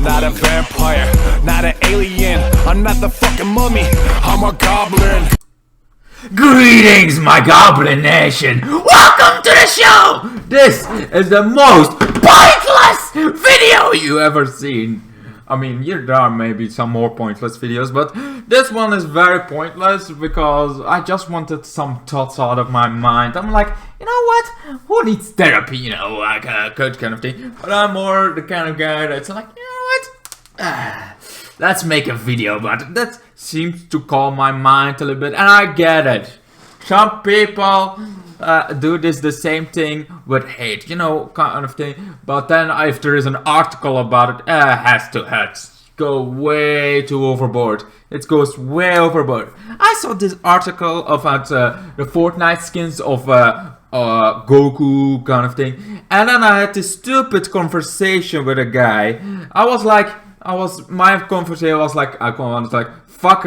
not a vampire, not an alien. I'm not the fucking mummy, I'm a goblin. Greetings, my Goblin Nation! Welcome to the show! This is the most pointless video you ever seen. I mean, there are maybe some more pointless videos, but this one is very pointless because I just wanted some thoughts out of my mind. I'm like, you know what? Who needs therapy? You know, like a coach kind of thing. But I'm more the kind of guy that's like, you know what? Let's make a video about it. That seems to calm my mind a little bit, and I get it. Some people do the same thing with hate, you know, kind of thing. But then if there is an article about it, has to go way too overboard. It goes way overboard. I saw this article about the Fortnite skins of Goku kind of thing, and then I had this stupid conversation with a guy. My conversation was like, fuck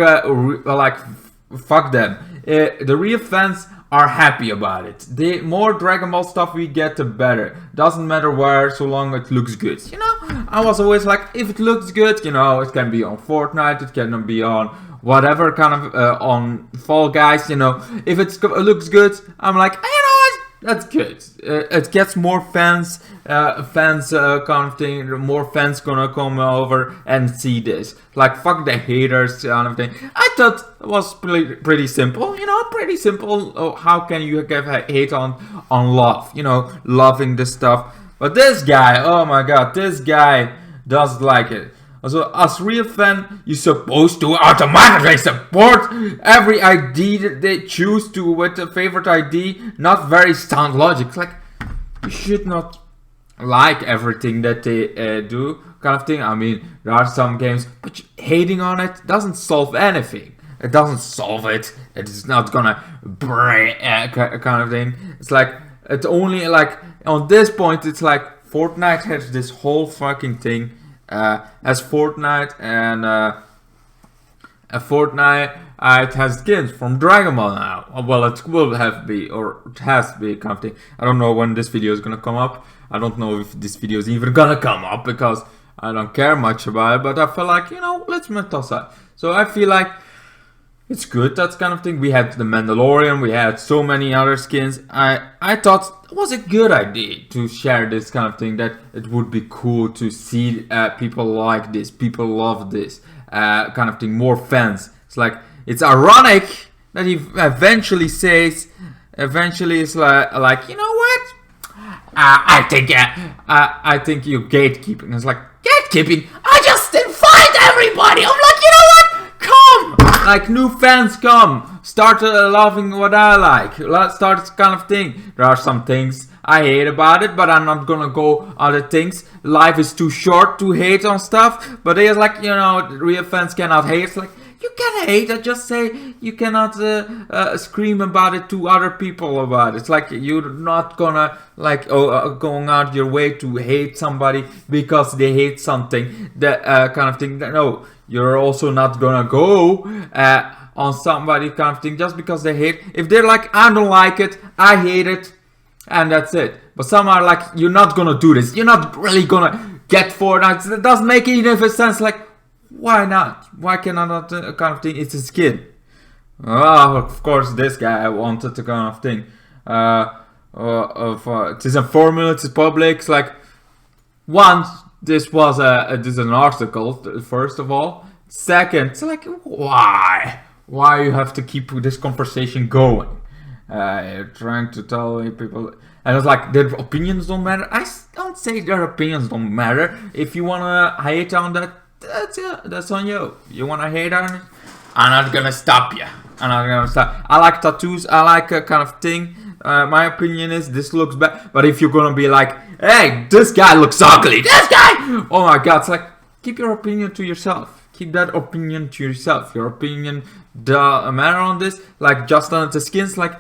them. The real fans are happy about it. The more Dragon Ball stuff we get, the better. Doesn't matter where, so long it looks good. You know, I was always like, if it looks good, you know, it can be on Fortnite, it can be on whatever kind of on Fall Guys. You know, if it looks good, I'm like, you know what? That's good. It gets more fans, kind of thing. More fans gonna come over and see this. Like, fuck the haters kind of thing. I thought it was pretty simple. You know, pretty simple. Oh, how can you give hate on love? You know, loving this stuff. But this guy, oh my god, this guy does like it. So, as real fan, you're supposed to automatically support every ID that they choose to with a favorite ID, not very sound logic. It's like, you should not like everything that they do, kind of thing. I mean, there are some games, but hating on it doesn't solve anything. It doesn't solve it. It is not gonna break, kind of thing. It's like, it's only like, on this point, it's like, Fortnite has this whole fucking thing. As Fortnite and Fortnite, it has skins from Dragon Ball now. Well, it will have be, or it has to be kind of thing. I don't know when this video is gonna come up. I don't know if this video is even gonna come up because I don't care much about it. But I feel like, you know, let's toss it. So I feel like it's good, that kind of thing. We had the Mandalorian, we had so many other skins. I thought it was a good idea to share this kind of thing, that it would be cool to see people like this, people love this kind of thing, more fans. It's like, it's ironic that he eventually says, it's like, you know what? I think you're gatekeeping. It's like, gatekeeping? I just invite everybody. I'm like, you know what? Come! Like, new fans come. Start loving what I like. Let's start this kind of thing. There are some things I hate about it, but I'm not gonna go other things. Life is too short to hate on stuff. But there's like, you know, real fans cannot hate. It's like, you can hate. I just say you cannot scream about it to other people about it. It's like, you're not gonna like going out your way to hate somebody because they hate something. That kind of thing. No, you're also not gonna go on somebody kind of thing just because they hate. If they're like, I don't like it, I hate it, and that's it. But some are like, you're not gonna do this. You're not really gonna get Fortnite. It doesn't make any of a sense. Like, why not? Why can I not kind of thing? It's a skin. Oh, of course, this guy wanted the kind of thing. It is a formula. It's public. It's like, once this was an article. First of all, second, it's like, why? Why you have to keep this conversation going? You're trying to tell people, and it's like, their opinions don't matter. I don't say their opinions don't matter. If you wanna hate on that, that's on you. You wanna hate on it, I'm not gonna stop you. I like tattoos. I like a kind of thing. My opinion is this looks bad. But if you're gonna be like, hey, this guy looks ugly. This guy. Oh my god. It's like, keep your opinion to yourself. Keep that opinion to yourself. Your opinion doesn't matter on this. Like, just on the skins. Like,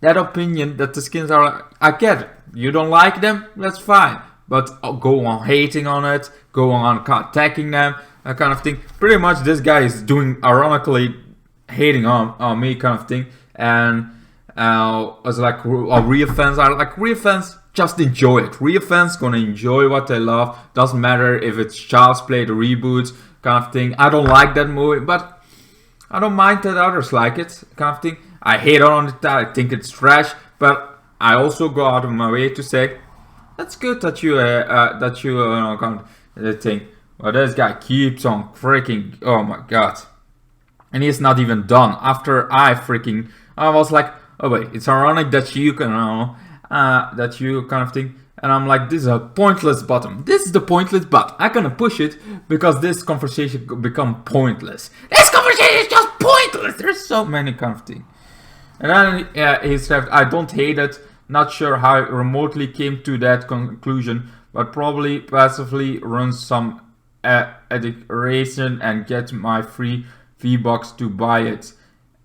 that opinion that the skins are. I get it. You don't like them. That's fine. But go on hating on it, go on attacking them, that kind of thing. Pretty much this guy is doing, ironically, hating on me kind of thing. And as like real fans are like, real fans just enjoy it. Real fans gonna enjoy what they love. Doesn't matter if it's Child's Play, the reboot kind of thing. I don't like that movie, but I don't mind that others like it kind of thing. I hate on it. I think it's trash, but I also go out of my way to say that's good that you kind of thing. But this guy keeps on freaking. Oh my god. And he's not even done. After I was like, oh wait, it's ironic that you can, that you kind of thing. And I'm like, this is a pointless button. This is the pointless button. I'm gonna push it because this conversation could become pointless. This conversation is just pointless. There's so many kind of things. And then he said, I don't hate it. Not sure how I remotely came to that conclusion, but probably passively run some iteration and get my free V-Bucks to buy it.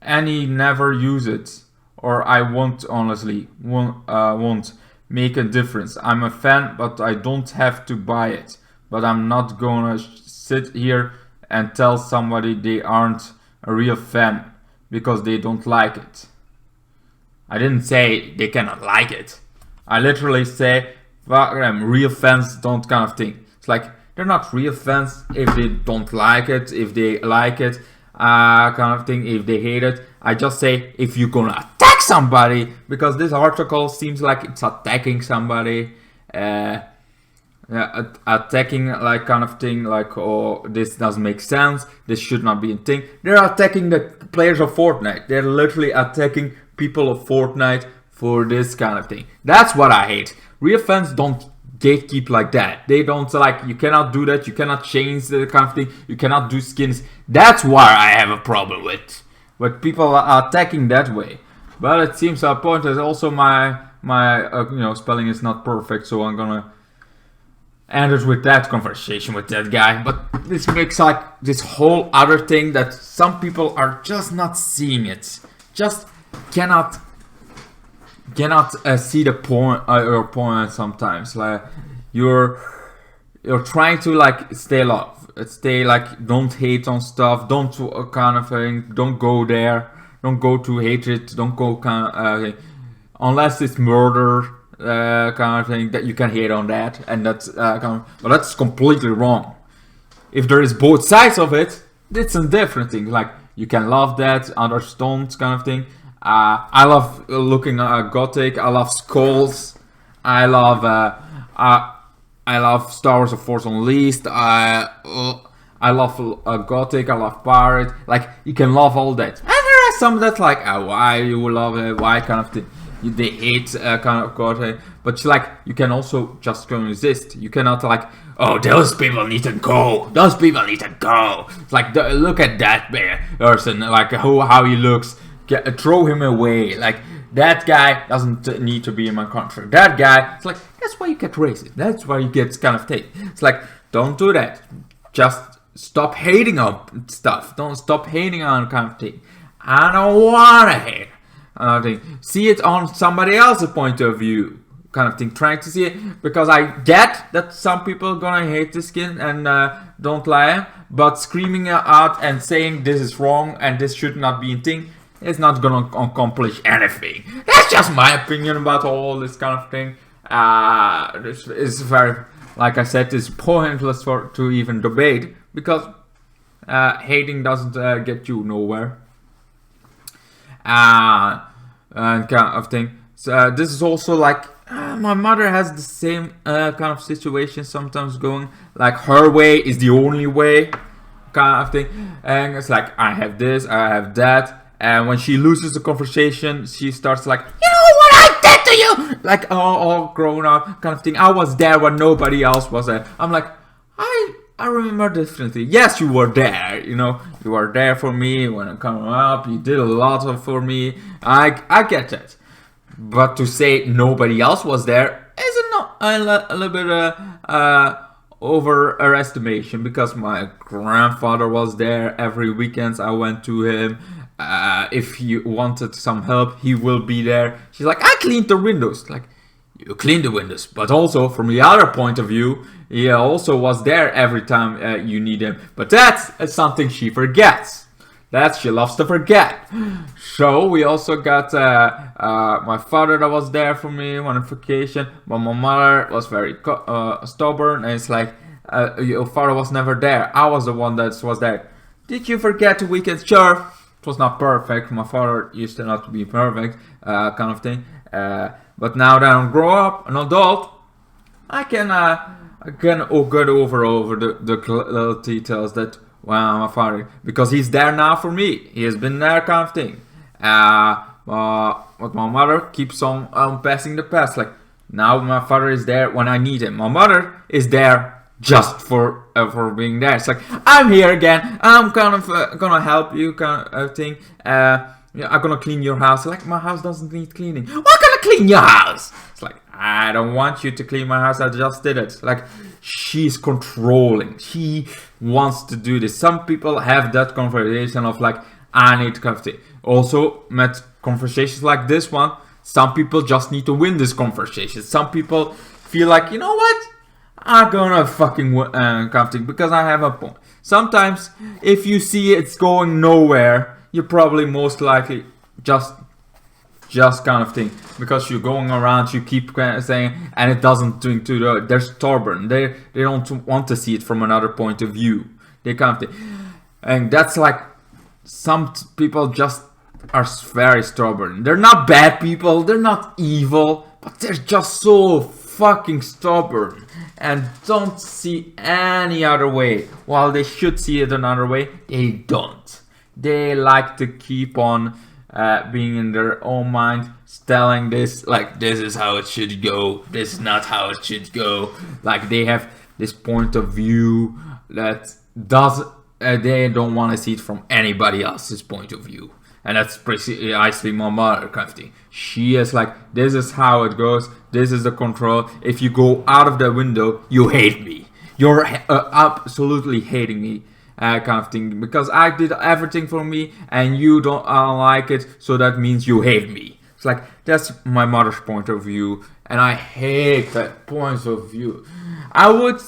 And he never use it. Or I won't, honestly, won't make a difference. I'm a fan, but I don't have to buy it. But I'm not gonna sit here and tell somebody they aren't a real fan because they don't like it. I didn't say they cannot like it. I literally say, fuck them, real fans don't kind of thing. It's like, they're not real fans if they don't like it, if they like it, kind of thing, if they hate it. I just say, if you're gonna attack somebody, because this article seems like it's attacking somebody, attacking like kind of thing, like, oh, this doesn't make sense, this should not be a thing. They're attacking the players of Fortnite. They're literally attacking people of Fortnite for this kind of thing. That's what I hate. Real fans don't gatekeep like that. They don't like, you cannot do that, you cannot change the kind of thing, you cannot do skins. That's why I have a problem with people are attacking that way. But it seems a point is also my spelling is not perfect, so I'm gonna end it with that conversation with that guy. But this makes like this whole other thing that some people are just not seeing it, just cannot see the point, your point sometimes. Like you're trying to like stay like, don't hate on stuff, don't kind of thing, don't go there, don't go to hatred, don't go kind of unless it's murder kind of thing that you can hate on that, and that's but that's completely wrong. If there is both sides of it, it's a different thing. Like you can love that, others don't kind of thing. I love looking at Gothic. I love Skulls. I love Star Wars: The Force Unleashed. I love Gothic. I love Pirate. Like you can love all that. And there are some that like why you love it, why kind of thing. They hate kind of Gothic. But like you can also just resist. You cannot like, oh, those people need to go. Those people need to go. It's like look at that person. Like how he looks. Throw him away. Like that guy doesn't need to be in my country. That guy, it's like that's why you get racist. That's why you get kind of take. It's like don't do that. Just stop hating on stuff. Don't stop hating on kind of thing. I don't wanna hate. See it on somebody else's point of view, kind of thing. Trying to see it because I get that some people are gonna hate the skin and don't like, but screaming out and saying this is wrong and this should not be a thing. It's not gonna accomplish anything. That's just my opinion about all this kind of thing. This is very, like I said, it's pointless to even debate because hating doesn't get you nowhere. And kind of thing. So this is also like my mother has the same kind of situation sometimes going. Like her way is the only way, kind of thing. And it's like I have this, I have that. And when she loses the conversation, she starts like, you know what I did to you? Like all grown up kind of thing. I was there when nobody else was there. I'm like, I remember differently. Yes, you were there. You know, you were there for me when I come up. You did a lot for me. I get that. But to say nobody else was there is a little bit overestimation because my grandfather was there every weekend. I went to him. If he wanted some help, he will be there. She's like, I cleaned the windows. Like, you cleaned the windows, but also from the other point of view, he also was there every time you need him. But that's something she forgets. that she loves to forget. So we also got my father that was there for me on vacation, but my mother was very stubborn, and it's like, your father was never there. I was the one that was there. Did you forget the weekend? Sure. It was not perfect. My father used to not be perfect, kind of thing. But now that I'm grown up, an adult, I can get over the little details that, well, my father, because he's there now for me. He has been there, kind of thing. But my mother keeps on passing the past. Like, now my father is there when I need him. My mother is there just for being there. It's like, I'm here again. I'm kind of gonna help you, kind of thing. I'm gonna clean your house. Like, my house doesn't need cleaning. I'm gonna clean your house. It's like, I don't want you to clean my house. I just did it. Like, she's controlling. She wants to do this. Some people have that conversation of like, I need to kind of thing. Also, met conversations like this one. Some people just need to win this conversation. Some people feel like, you know what? I'm gonna fucking kind of thing because I have a point. Sometimes, if you see it's going nowhere, you're probably most likely just kind of thing, because you're going around, you keep saying, and it doesn't do they're stubborn. They don't want to see it from another point of view. They kind of thing, and that's like, some people just are very stubborn. They're not bad people. They're not evil, but they're just so fucking stubborn and don't see any other way. While they should see it another way, they don't. They like to keep on being in their own mind, telling this, like, this is how it should go, this is not how it should go. Like, they have this point of view that they don't want to see it from anybody else's point of view. And that's precisely my mother kind of thing. She is like, this is how it goes, this is the control. If you go out of the window, you hate me. You're absolutely hating me, kind of thing. Because I did everything for me and you don't like it, so that means you hate me. It's like, that's my mother's point of view. And I hate that point of view. I would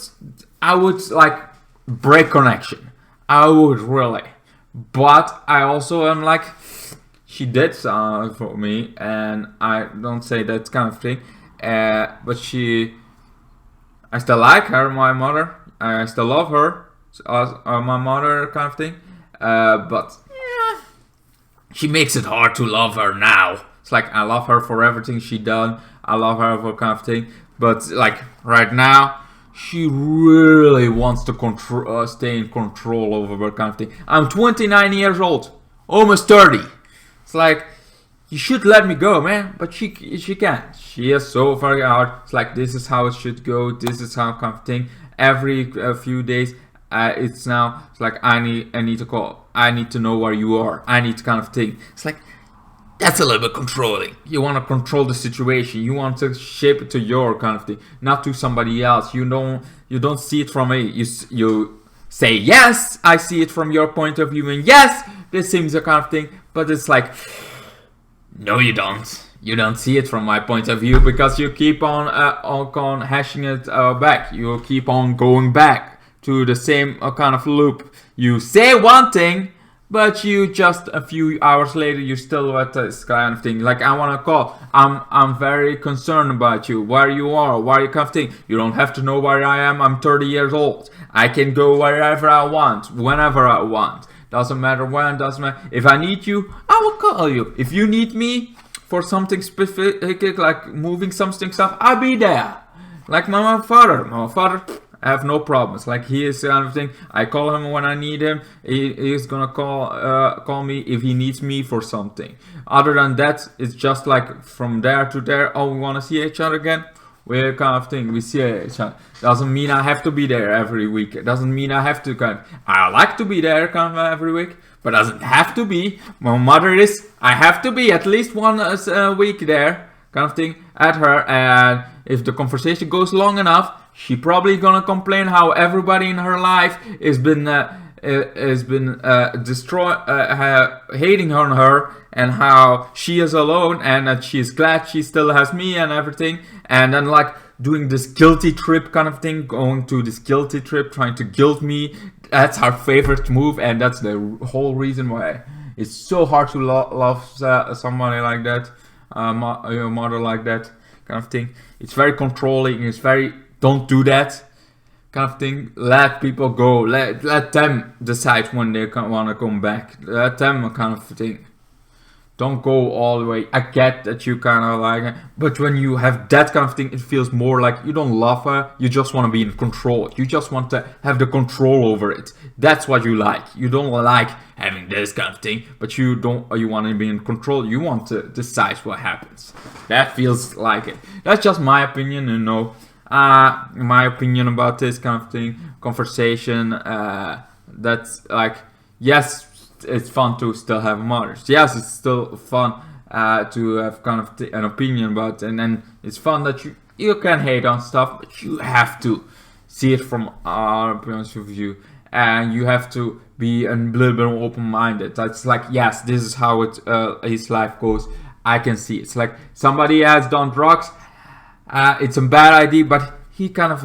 like break connection. I would really. But I also am like, she did something for me, and I don't say that kind of thing. But I still like her, my mother. I still love her, my mother, kind of thing. But yeah, she makes it hard to love her now. It's like, I love her for everything she done. I love her for kind of thing. But like right now, she really wants to stay in control over her kind of thing. I'm 29 years old, almost 30. It's like, you should let me go, man. But she can't. She is so very hard. It's like, this is how it should go. This is how kind of thing. Every few days, it's like, I need to call. I need to know where you are. I need to kind of thing. It's like, that's a little bit controlling. You want to control the situation. You want to shape it to your kind of thing, not to somebody else. You don't see it from me. You say, yes, I see it from your point of view, and yes, this seems a kind of thing. But it's like, no, you don't. You don't see it from my point of view, because you keep on hashing it back. You keep on going back to the same kind of loop. You say one thing, but you just a few hours later, you're still at this kind of thing. Like, I want to call. I'm very concerned about you, where you are, where you kind of thing. You don't have to know where I am. I'm 30 years old. I can go wherever I want, whenever I want. Doesn't matter when, doesn't matter. If I need you, I will call you. If you need me for something specific, like moving something stuff, I'll be there. Like my father. I have no problems. Like, he is kind of thing. I call him when I need him. He is gonna call me if he needs me for something. Other than that, it's just like from there to there. Oh, we wanna see each other again. We're kind of thing. We see each other. Doesn't mean I have to be there every week. It doesn't mean I have to kind of. I like to be there kind of every week, but doesn't have to be. My mother is. I have to be at least one week there, kind of thing, at her. And if the conversation goes long enough, she probably gonna complain how everybody in her life has been hating on her, and how she is alone, and that she's glad she still has me and everything. And then like doing this guilty trip kind of thing, going to this guilty trip, trying to guilt me. That's our favorite move, and that's the whole reason why it's so hard to love somebody like that, your mother like that kind of thing. It's very controlling. It's very, don't do that kind of thing. Let people go. Let them decide when they want to come back. Let them kind of thing. Don't go all the way. I get that you kind of like it, but when you have that kind of thing, it feels more like you don't love her. You just want to be in control. You just want to have the control over it. That's what you like. You don't like having this kind of thing, but you don't. You want to be in control. You want to decide what happens. That feels like it. That's just my opinion, you know. My opinion about this kind of thing, conversation. That's like, yes. It's fun to still have mothers. Yes, it's still fun to have kind of an opinion about, and then it's fun that you can hate on stuff, but you have to see it from our point of view, and you have to be a little bit more open-minded. That's like, yes, this is how his life goes. I can see it's like somebody has done drugs. It's a bad idea, but he kind of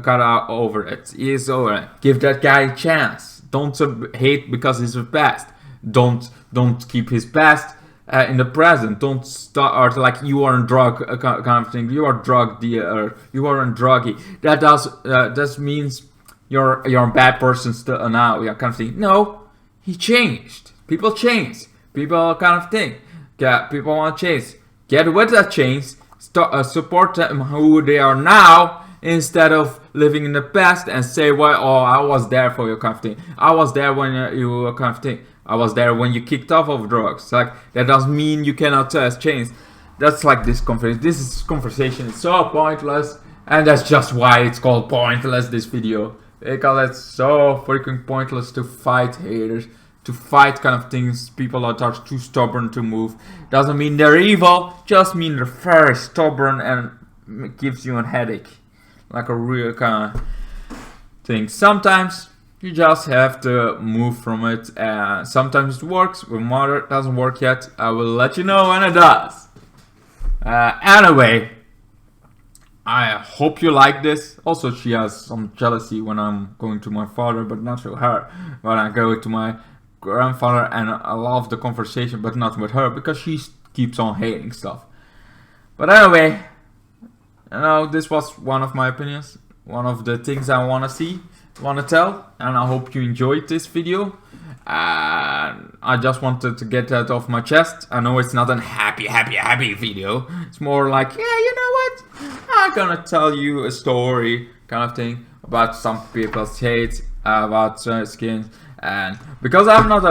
got out over it. He is over it. Give that guy a chance. Don't hate because he's the past. Don't keep his past in the present. Don't start like you are a drug kind of thing. You are drug dealer. You are a druggie. That means you're a bad person still now. Yeah, kind of thing. No, he changed. People change. People kind of thing. Yeah, people want to change. Get with that change. Support them who they are now, instead of living in the past and say, well, oh, I was there for your kind of thing. I was there when you were kind of thing. I was there when you kicked off of drugs. Like, that doesn't mean you cannot change. That's like this conversation. This conversation is so pointless, and that's just why it's called pointless, this video. Because it's so freaking pointless to fight haters, to fight kind of things, people that are too stubborn to move. Doesn't mean they're evil, just mean they're very stubborn and gives you a headache. Like a real kind of thing. Sometimes you just have to move from it. Sometimes it works. With mother, it doesn't work yet. I will let you know when it does. Anyway, I hope you like this. Also, she has some jealousy when I'm going to my father, but not to her. When I go to my grandfather, and I love the conversation, but not with her, because she keeps on hating stuff. But anyway, you know, this was one of my opinions, one of the things I want to tell, and I hope you enjoyed this video. I just wanted to get that off my chest. I know it's not a happy video. It's more like, yeah, you know what? I'm gonna tell you a story kind of thing about some people's hate, about skins, and because I'm not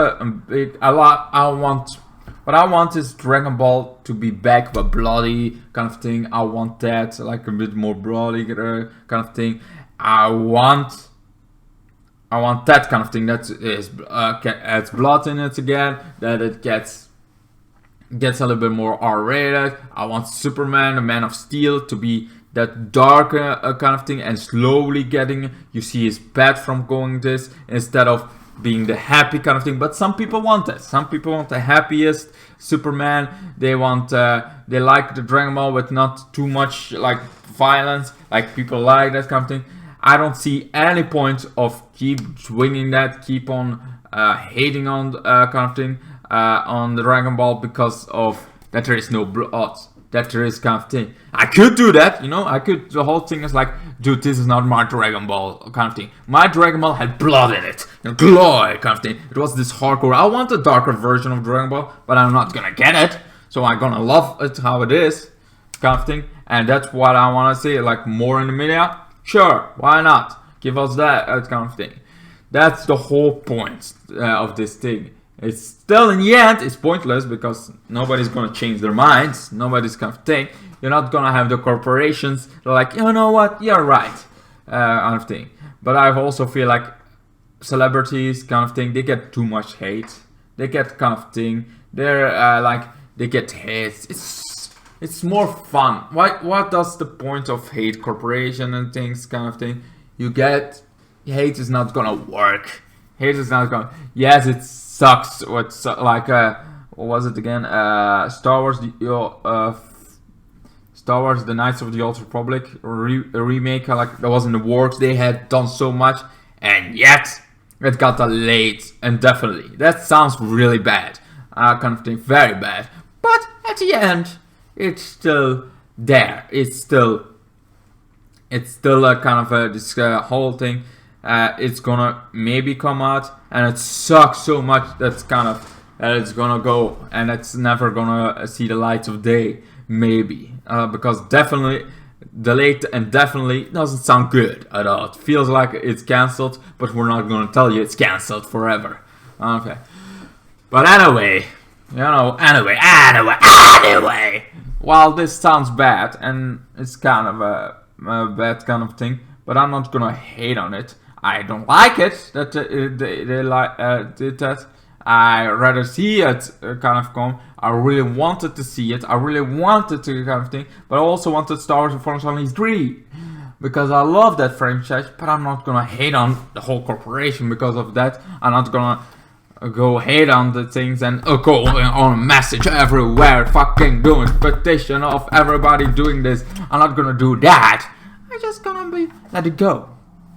what I want is Dragon Ball to be back, but bloody kind of thing. I want that, like a bit more bloody kind of thing. I want that kind of thing that is adds blood in it again. That it gets a little bit more R-rated. I want Superman, the Man of Steel, to be that dark kind of thing, and slowly getting, you see his path from going this, instead of being the happy kind of thing. But some people want that. Some people want the happiest Superman. They want they like the Dragon Ball with not too much like violence. Like, people like that kind of thing. I don't see any point of keep swinging that, keep on hating on kind of thing on the Dragon Ball, because of that there is no blood, that there is kind of thing. I could do that, you know, I could, the whole thing is like, dude, this is not my Dragon Ball kind of thing. My Dragon Ball had blood in it, and glory kind of thing. It was this hardcore. I want a darker version of Dragon Ball, but I'm not gonna get it, so I'm gonna love it how it is kind of thing. And that's what I want to see, like more in the media. Sure, why not? Give us that kind of thing. That's the whole point of this thing. It's still, in the end, it's pointless, because nobody's gonna change their minds. Nobody's gonna think. You're not gonna have the corporations like, you know what, you're right, kind of thing. But I also feel like celebrities kind of thing, they get too much hate. They get kind of thing. They're like, they get hate. It's more fun. What does the point of hate corporation and things kind of thing? You get, hate is not gonna work. Hate is not gonna, yes, it sucks. What's like what was it again? Star Wars Star Wars: The Knights of the Old Republic remake, like that was in the works. They had done so much, and yet it got delayed indefinitely. That sounds really bad, kind of thing, very bad. But at the end, it's still there. It's still a kind of this whole thing. It's gonna maybe come out, and it sucks so much that it's gonna go, and it's never gonna see the light of day. Maybe because definitely delayed and definitely doesn't sound good at all. It feels like it's cancelled, but we're not gonna tell you it's cancelled forever. Okay, but anyway, anyway. While this sounds bad, and it's kind of a bad kind of thing, but I'm not gonna hate on it. I don't like it that they did that. I rather see it kind of come. I really wanted to see it. I really wanted to kind of thing, but I also wanted Star Wars: The Force Unleashed 3 because I love that franchise. But I'm not gonna hate on the whole corporation because of that. I'm not gonna go hate on the things and go on a message everywhere, fucking doing petition of everybody doing this. I'm not gonna do that. I'm just gonna let it go,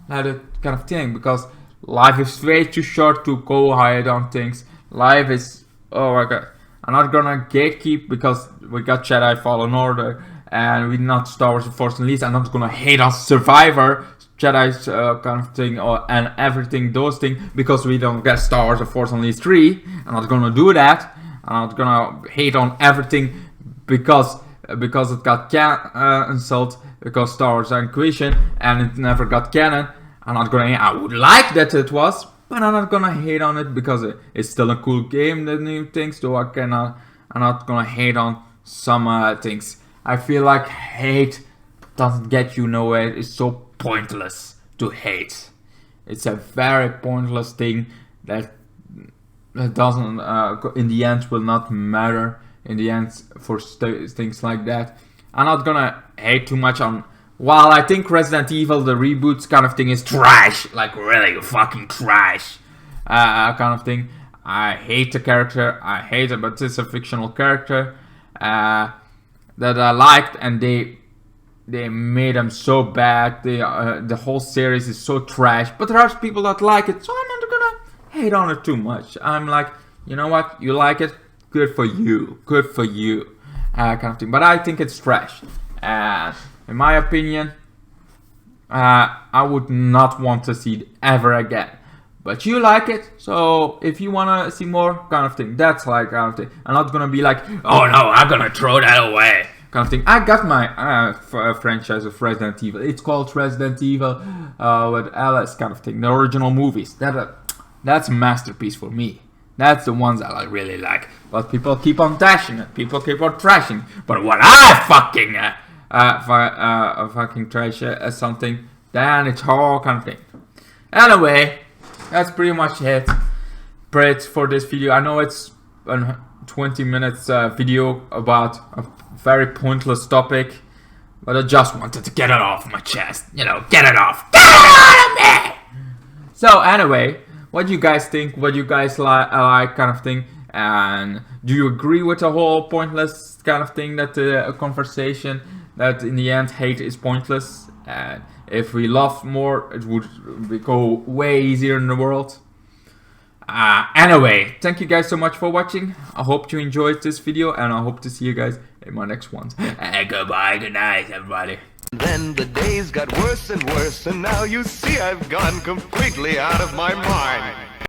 let it kind of thing, because life is way too short to go hide on things. Life is, oh my god. I'm not gonna gatekeep because we got Jedi Fallen Order and we not Star Wars: The Force Unleashed. I'm not gonna hate on Survivor, Jedi's kind of thing, and everything, those things, because we don't get Star Wars: The Force Unleashed 3. I'm not gonna do that. I'm not gonna hate on everything because it got cancelled, because Star Wars Inquisition and it never got canon. I'm not gonna. I would like that it was, but I'm not gonna hate on it because it's still a cool game. The new things, though I'm not gonna hate on some things. I feel like hate doesn't get you nowhere. It's so pointless to hate. It's a very pointless thing that doesn't, in the end, will not matter. In the end, for things like that, I'm not gonna hate too much on. While I think Resident Evil, the reboots kind of thing, is trash, like really fucking trash, kind of thing. I hate the character. I hate it, but it's a fictional character that I liked, and they made them so bad. The whole series is so trash. But there are people that like it, so I'm not gonna hate on it too much. I'm like, you know what? You like it? Good for you. Good for you. Kind of thing. But I think it's trash. In my opinion, I would not want to see it ever again. But you like it, so if you wanna see more, kind of thing, that's like kind of thing. I'm not gonna be like, oh no, I'm gonna throw that away, kind of thing. I got my franchise of Resident Evil. It's called Resident Evil with Alice, kind of thing. The original movies. That's a masterpiece for me. That's the ones that I really like. But people keep on trashing it. People keep on trashing. But what I fucking fucking trash something, then it's all kind of thing. Anyway, that's pretty much it for this video. I know it's a 20 minutes video about a very pointless topic, but I just wanted to get it off my chest. You know, get it off. Get it out of me! So anyway, what do you guys think? What do you guys like kind of thing? And do you agree with the whole pointless kind of thing, that the conversation, that in the end hate is pointless, and if we love more it would go way easier in the world? Anyway, thank you guys so much for watching. I hope you enjoyed this video, and I hope to see you guys in my next ones. Goodbye, good night everybody. Then the days got worse and worse, and now you see I've gone completely out of my mind.